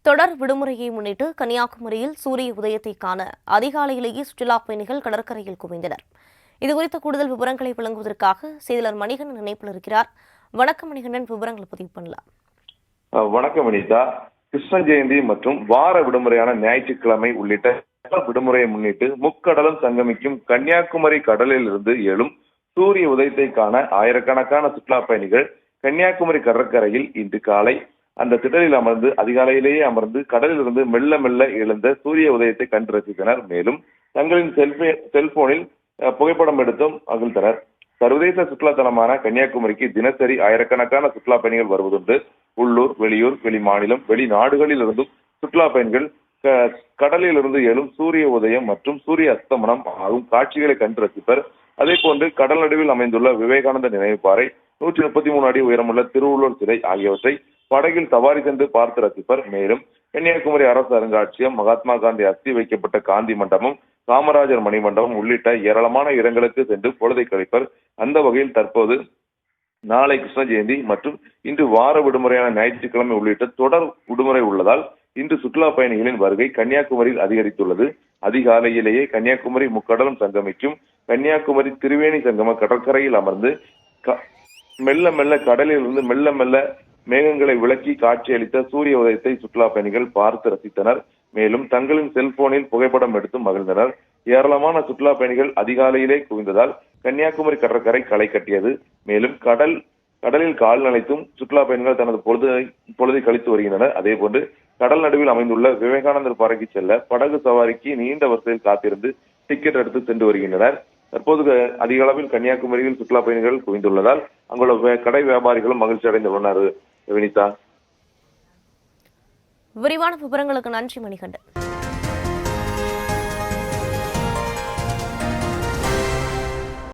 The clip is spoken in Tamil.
தொடர் விடுமுறையை முன்னிட்டு கன்னியாகுமரியில் சூரிய உதயத்தை காண அதிகாலையிலேயே சுற்றுலாப் பயணிகள் கடற்கரையில் குவிந்தனர். இதுகுறித்த கூடுதல் விவரங்களை வழங்குவதற்காக செய்தியாளர் மணிகண்டன் இணைப்பில் இருக்கிறார். வணக்கம் மணிகண்டன், விவரங்களை பதிவு பண்ணலாம். வணக்கம் அனிதா. கிருஷ்ண ஜெயந்தி மற்றும் வார விடுமுறையான ஞாயிற்றுக்கிழமை உள்ளிட்ட விடுமுறையை முன்னிட்டு முக்கடலும் சங்கமிக்கும் கன்னியாகுமரி கடலில் இருந்து எழும் சூரிய உதயத்தை காண ஆயிரக்கணக்கான சுற்றுலா பயணிகள் கன்னியாகுமரி கடற்கரையில் இன்று காலை அந்த திடலில் அமர்ந்து அதிகாலையிலேயே அமர்ந்து கடலில் இருந்து மெல்ல மெல்ல எழுந்த சூரிய உதயத்தை கண்டு ரசித்தனர். மேலும் தங்களின் செல்போனில் புகைப்படம் எடுத்தும் மகிழ்ந்தனர். சர்வதேச சுற்றுலா தலமான கன்னியாகுமரிக்கு தினசரி ஆயிரக்கணக்கான சுற்றுலா பயணிகள் வருவதுண்டு. உள்ளூர், வெளியூர், வெளி மாநிலம், வெளிநாடுகளில் இருந்தும் சுற்றுலா பயணிகள் கடலில் இருந்து எழும் சூரிய உதயம் மற்றும் சூரிய அஸ்தமனம் ஆகும் காட்சிகளை கண்டு ரசிப்பர். அதே போன்று கடல் நடுவில் அமைந்துள்ள விவேகானந்த நினைவு பாறை, 133 அடி உயரமுள்ள திருவள்ளுவர் சிலை ஆகியவற்றை படகில் சவாரி சென்று பார்த்து ரசிப்பர். மேலும் கன்னியாகுமரி அரசு அருங்காட்சியகம், மகாத்மா காந்தி அஸ்தி வைக்கப்பட்ட காந்தி மண்டபம், காமராஜர் மணிமண்டபம் உள்ளிட்ட ஏராளமான இடங்களுக்கு சென்று பொழுதை கழிப்பர். அந்த வகையில் தற்போது நாளை கிருஷ்ண ஜெயந்தி மற்றும் இன்று வார விடுமுறையான ஞாயிற்றுக்கிழமை உள்ளிட்ட தொடர் விடுமுறை உள்ளதால் இன்று சுற்றுலா பயணிகளின் வருகை கன்னியாகுமரியில் அதிகரித்துள்ளது. அதிகாலையிலேயே கன்னியாகுமரி முக்கடலும் சங்கமிக்கும் கன்னியாகுமரி திரிவேணி சங்கம கடற்கரையில் அமர்ந்து மெல்ல மெல்ல கடலில் இருந்து மெல்ல மெல்ல மேகங்களை விளக்கி காட்சியளித்த சூரிய உதயத்தை சுற்றுலா பயணிகள் பார்த்து ரசித்தனர். மேலும் தங்களின் செல்போனில் புகைப்படம் எடுத்து மகிழ்ந்தனர். ஏராளமான சுற்றுலா பயணிகள் அதிகாலையிலே குவிந்ததால் கன்னியாகுமரி கடற்கரை களை கட்டியது. மேலும் கடலில் கால் நனைத்தும் சுற்றுலா பயணிகள் தனது பொழுதை கழித்து வருகின்றனர். அதே போன்று கடல் நடுவில் அமைந்துள்ள விவேகானந்தர் பாறைக்கு செல்ல படகு சவாரிக்கு நீண்ட வரிசையில் காத்திருந்து டிக்கெட் எடுத்து சென்று வருகின்றனர். தற்போது அதிக அளவில் கன்னியாகுமரியில் சுற்றுலா பயணிகள் குவிந்துள்ளதால் அங்குள்ள கடை வியாபாரிகளும் மகிழ்ச்சி அடைந்துள்ளனர். வினிதா, விரிவான விவரங்களுக்கு நன்றி மணிகண்டன்.